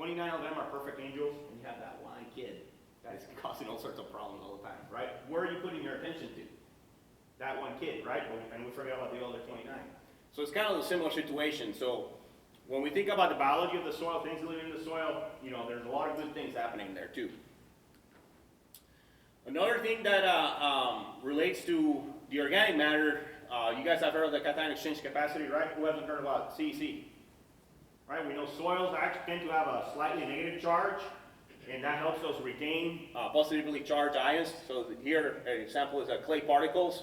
29 of them are perfect angels, and you have that one kid that is causing all sorts of problems all the time, right? Where are you putting your attention to? That one kid, right? And we forget about the other 29. So it's kind of a similar situation. So when we think about the biology of the soil, things living in the soil, you know, there's a lot of good things happening there too. Another thing that relates to the organic matter, you guys have heard of the cation exchange capacity, right? Who hasn't heard about CEC? Right? We know soils actually tend to have a slightly negative charge, and that helps us retain positively charged ions. So here, an example is clay particles.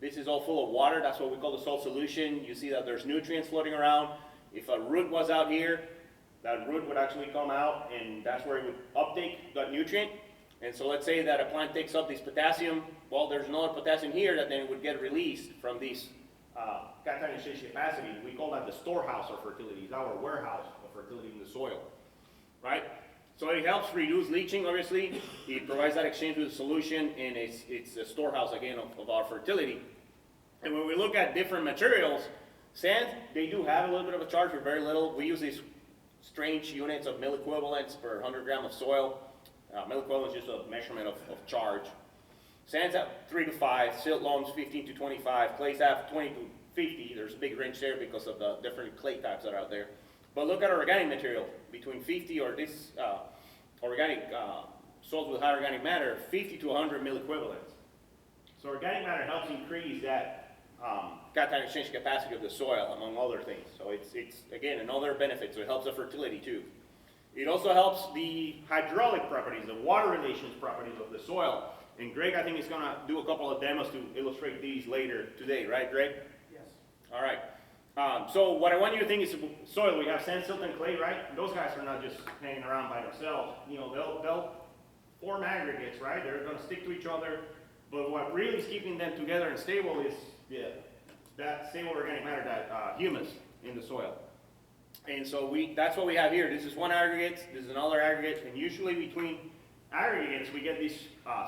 This is all full of water. That's what we call the salt solution. You see that there's nutrients floating around. If a root was out here, that root would actually come out, and that's where it would uptake that nutrient. And so let's say that a plant takes up this potassium. Well, there's another potassium here that then would get released from this cation exchange capacity. We call that the storehouse of fertility. It's our warehouse of fertility in the soil, right? So it helps reduce leaching, obviously. It provides that exchange with the solution, and it's a storehouse, again, of our fertility. And when we look at different materials, sand, they do have a little bit of a charge, but very little. We use these strange units of milliequivalents per 100 gram of soil. Milliequivalent is just a measurement of charge. Sands have 3 to 5, silt loams 15 to 25, clays have 20 to 50. There's a big range there because of the different clay types that are out there. But look at organic material, between 50 or this organic soils with high organic matter, 50 to 100 milliequivalents. So organic matter helps increase that cation exchange capacity of the soil, among other things. So it's again, another benefit. So it helps the fertility too. It also helps the hydraulic properties, the water relations properties of the soil. And Greg, I think, is going to do a couple of demos to illustrate these later today, right, Greg? Yes. All right. So what I want you to think is soil. We have sand, silt, and clay, right? Those guys are not just hanging around by themselves. You know, they'll form aggregates, right? They're going to stick to each other. But what really is keeping them together and stable is that stable organic matter, that humus in the soil. And so that's what we have here. This is one aggregate, this is another aggregate, and usually between aggregates we get these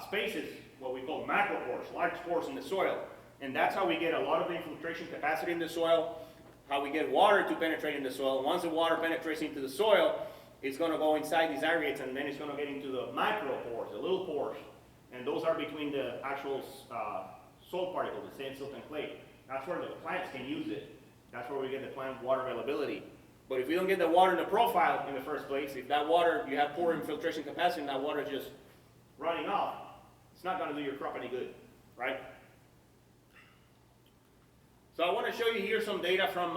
spaces, what we call macropores, large pores in the soil. And that's how we get a lot of the infiltration capacity in the soil, how we get water to penetrate in the soil. Once the water penetrates into the soil, it's going to go inside these aggregates, and then it's going to get into the micropores, the little pores. And those are between the actual soil particles, the sand, silt, and clay. That's where the plants can use it. That's where we get the plant water availability. But if we don't get the water in the profile in the first place, if that water, you have poor infiltration capacity and that water is just running off, it's not going to do your crop any good, right? So I want to show you here some data from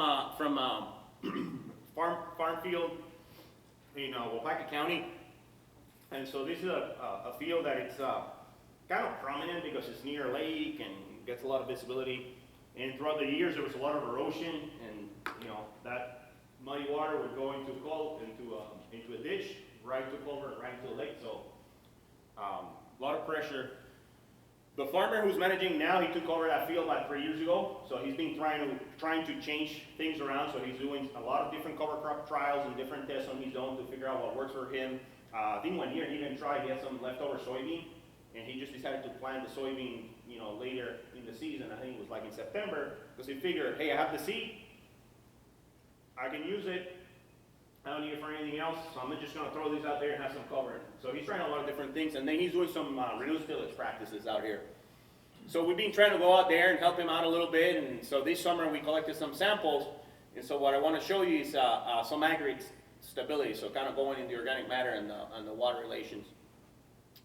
farm field in Waupaca County. And so this is a field that it's kind of prominent because it's near a lake and gets a lot of visibility. And throughout the years, there was a lot of erosion, and that muddy water would go into a ditch, right to culvert, right into the lake. So a lot of pressure. The farmer who's managing now, he took over that field about 3 years ago. So he's been trying to change things around. So he's doing a lot of different cover crop trials and different tests on his own to figure out what works for him. I think 1 year he even tried. He had some leftover soybean, and he just decided to plant the soybean, later in the season. I think it was like in September, because he figured, hey, I have the seed, I can use it. I don't need it for anything else, so I'm just going to throw these out there and have some cover. So he's trying a lot of different things, and then he's doing some reduced tillage practices out here. So we've been trying to go out there and help him out a little bit, and so this summer we collected some samples, and so what I want to show you is some aggregate stability, so kind of going in the organic matter and the water relations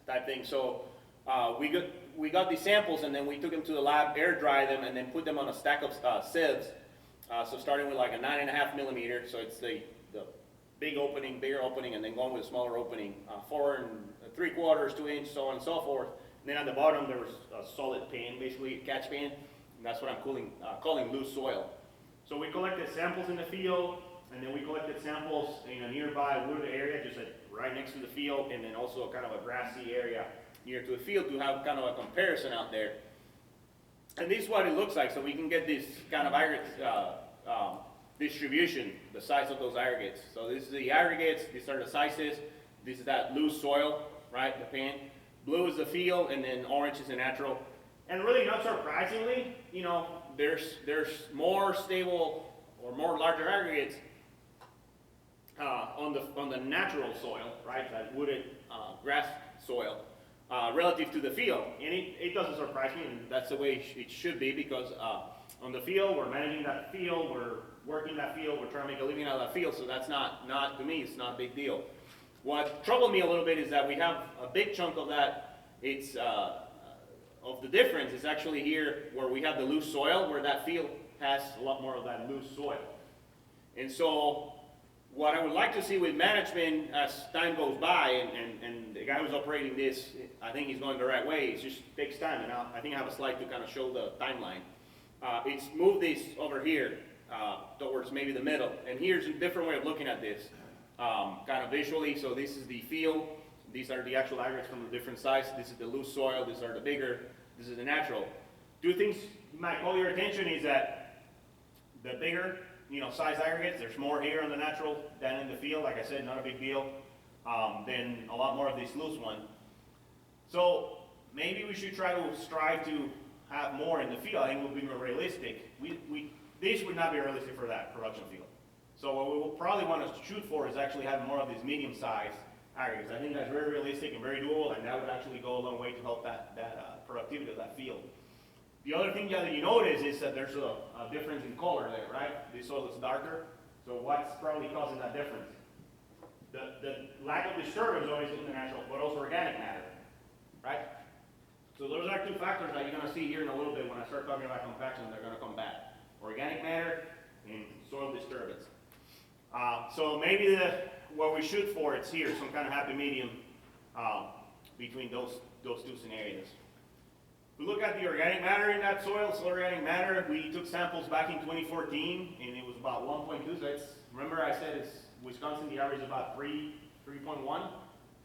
type thing. So we got these samples, and then we took them to the lab, air dry them, and then put them on a stack of sieves. So starting with like a 9.5 millimeter, so it's the bigger opening, and then going with a smaller opening, 4 3/4, 2 inch, so on and so forth. And then at the bottom there was a solid pan, basically a catch pan, and that's what I'm calling loose soil. So we collected samples in the field, and then we collected samples in a nearby wooded area, just right next to the field, and then also kind of a grassy area near to the field to have kind of a comparison out there. And this is what it looks like, so we can get this kind of aggregate distribution, the size of those aggregates. So this is the aggregates, these are the sizes, this is that loose soil, right, the pan. Blue is the field, and then orange is the natural. And really, not surprisingly, there's more stable or more larger aggregates on the natural soil, right, that wooded grass soil, relative to the field. And it doesn't surprise me, and that's the way it should be, because on the field, we're managing that field, we're working that field, we're trying to make a living out of that field, so that's not to me, it's not a big deal. What troubled me a little bit is that we have a big chunk of that, it's of the difference is actually here where we have the loose soil, where that field has a lot more of that loose soil. And so what I would like to see with management as time goes by, and the guy who's operating this, I think he's going the right way, it just takes time, and I think I have a slide to kind of show the timeline. It's move this over here towards maybe the middle, and here's a different way of looking at this, kind of visually. So this is the field, these are the actual aggregates from the different sizes, this is the loose soil, these are the bigger, this is the natural. Two things might call your attention is that the bigger, size aggregates, there's more here on the natural than in the field. Like I said, not a big deal. Then a lot more of this loose one. So maybe we should try to strive to have more in the field. I think it would be more realistic. This would not be realistic for that production field. So what we will probably want to shoot for is actually have more of these medium-sized aggregates. I think that's very realistic and very doable, and that would actually go a long way to help that productivity of that field. The other thing that you notice is that there's a difference in color there, right? This soil is darker, so what's probably causing that difference? The lack of disturbance obviously in the natural, but also organic matter, right? So those are two factors that you're going to see here in a little bit when I start talking about compaction. They're going to come back: organic matter and soil disturbance. So maybe what we shoot for is here, some kind of happy medium between those two scenarios. We look at the organic matter in that soil, organic matter. We took samples back in 2014, and it was about 1.2. So remember I said it's Wisconsin, the average is about 3.1.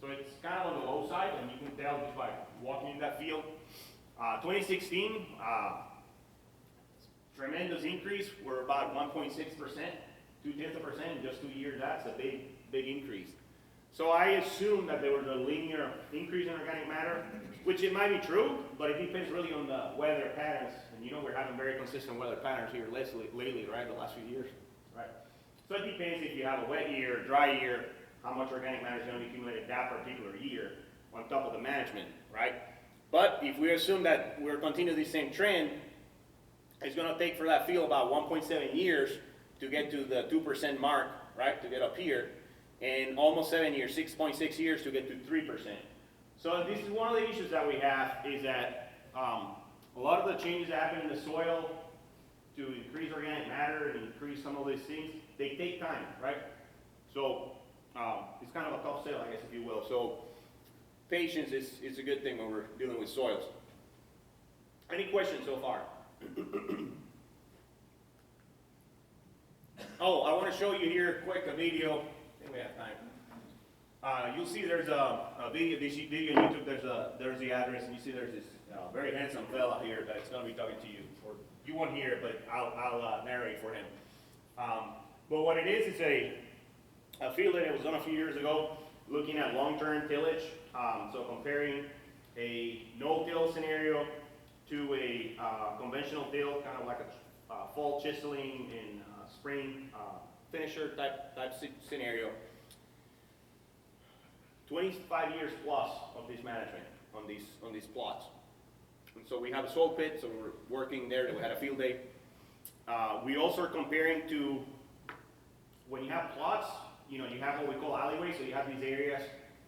So it's kind of on the low side, and you can tell just by walking in that field. 2016, tremendous increase. We're about 1.6%, 0.2% in just 2 years. That's a big increase. So I assume that there was a linear increase in organic matter, which it might be true, but it depends really on the weather patterns. And we're having very consistent weather patterns here lately, right, the last few years, right? So it depends if you have a wet year, a dry year, how much organic matter is going to be accumulated that particular year on top of the management, right? But if we assume that we're continuing the same trend, it's going to take for that field about 1.7 years to get to the 2% mark, right, to get up here, and almost 7 years, 6.6 years to get to 3%. So this is one of the issues that we have, is that a lot of the changes that happen in the soil to increase organic matter and increase some of these things, they take time, right? So it's kind of a tough sale, I guess, if you will. So patience is a good thing when we're dealing with soils. Any questions so far? Oh, I want to show you here quick a video. I think we have time. You'll see there's a video, this video on YouTube, there's the address, and you see there's this very handsome fella here that's going to be talking to you. Or you won't hear it, but I'll narrate for him. But what it is a field that it was done a few years ago, looking at long-term tillage. So comparing a no-till scenario to a conventional till, kind of like a fall chiseling and spring finisher type scenario. 25 years plus of this management on these plots. And so we have a soil pit, so we're working there. We had a field day. We also are comparing to when you have plots, you have what we call alleyways, so you have these areas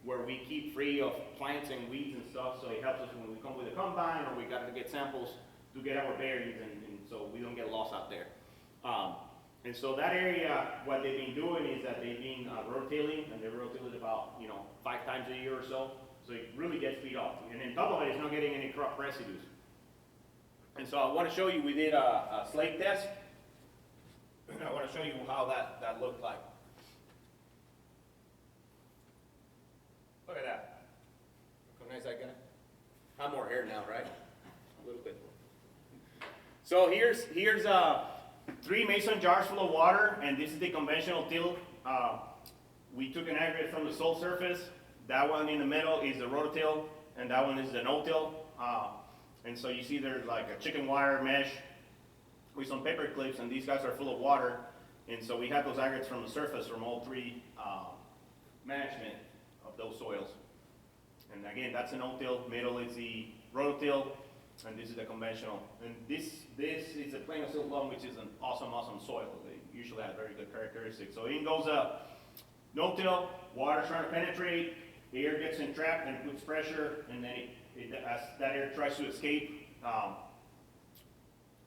where we keep free of plants and weeds and stuff, so it helps us when we come with a combine or we got to get samples to get our bearings, and so we don't get lost out there. And so that area, what they've been doing is that they've been rotating, and they rotate about 5 times a year or so. So it really gets feed off. And on top of it, it's not getting any crop residues. And so I want to show you, we did a slate test. I want to show you how that looked like. Look at that. Recognize that guy? I have more hair now, right? A little bit. So here's 3 mason jars full of water, and this is the conventional till. We took an aggregate from the soil surface. That one in the middle is the rototill, and that one is the no-till. And so you see there's like a chicken wire mesh with some paper clips, and these guys are full of water. And so we have those aggregates from the surface from all 3 management of those soils. And again, that's an no-till. Middle is the rototill, and this is the conventional. And this is a plain silt loam, which is an awesome soil. They usually have very good characteristics. So in goes no-till, water's trying to penetrate, the air gets entrapped and puts pressure, and then as that air tries to escape,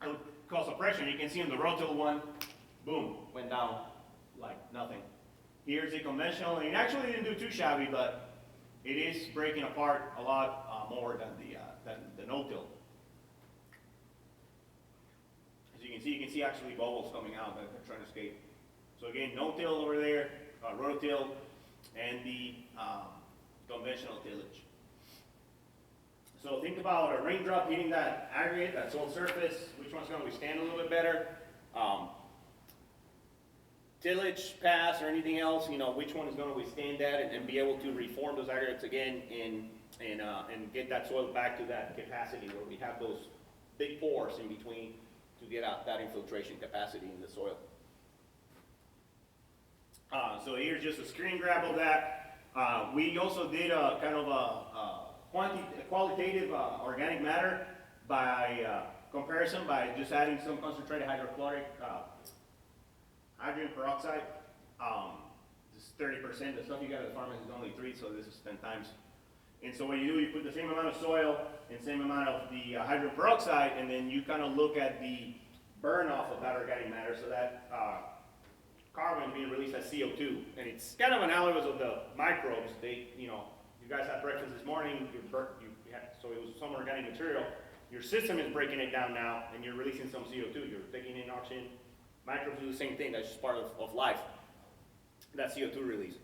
it causes pressure. And you can see in the rototill one, boom, went down like nothing. Here's a conventional, and it actually didn't do too shabby, but it is breaking apart a lot more than the no-till. As you can see actually bubbles coming out that they're trying to escape. So again, no-till over there, rototill, and the conventional tillage. So think about a raindrop hitting that aggregate, that soil surface, which one's going to withstand a little bit better. Tillage, pass, or anything else, which one is going to withstand that and be able to reform those aggregates again and get that soil back to that capacity where we have those big pores in between to get out that infiltration capacity in the soil. So here's just a screen grab of that. We also did a kind of a qualitative organic matter by comparison by just adding some concentrated hydrochloric hydrogen peroxide. This is 30%. The stuff you got at the pharmacy is only 3, so this is 10 times. And so what you do, you put the same amount of soil and same amount of the hydrogen peroxide, and then you kind of look at the burn off of that organic matter. So that carbon being released as CO2, and it's kind of analogous of the microbes. You guys had breakfast this morning. So it was some organic material. Your system is breaking it down now, and you're releasing some CO2. You're taking in oxygen. Microbes do the same thing. That's just part of life. That CO2 release.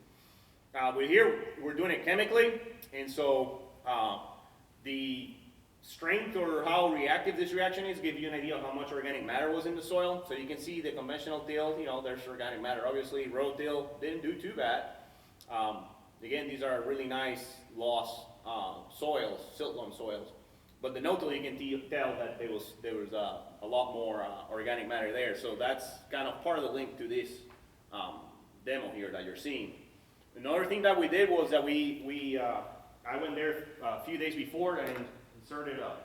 We're doing it chemically, and so the strength or how reactive this reaction is give you an idea of how much organic matter was in the soil. So you can see the conventional till, there's organic matter. Obviously, rototill didn't do too bad. Again, these are really nice loess soils, silt loam soils. But the no-till, you can tell that there was a lot more organic matter there. So that's kind of part of the link to this demo here that you're seeing. Another thing that we did was that I went there a few days before and inserted a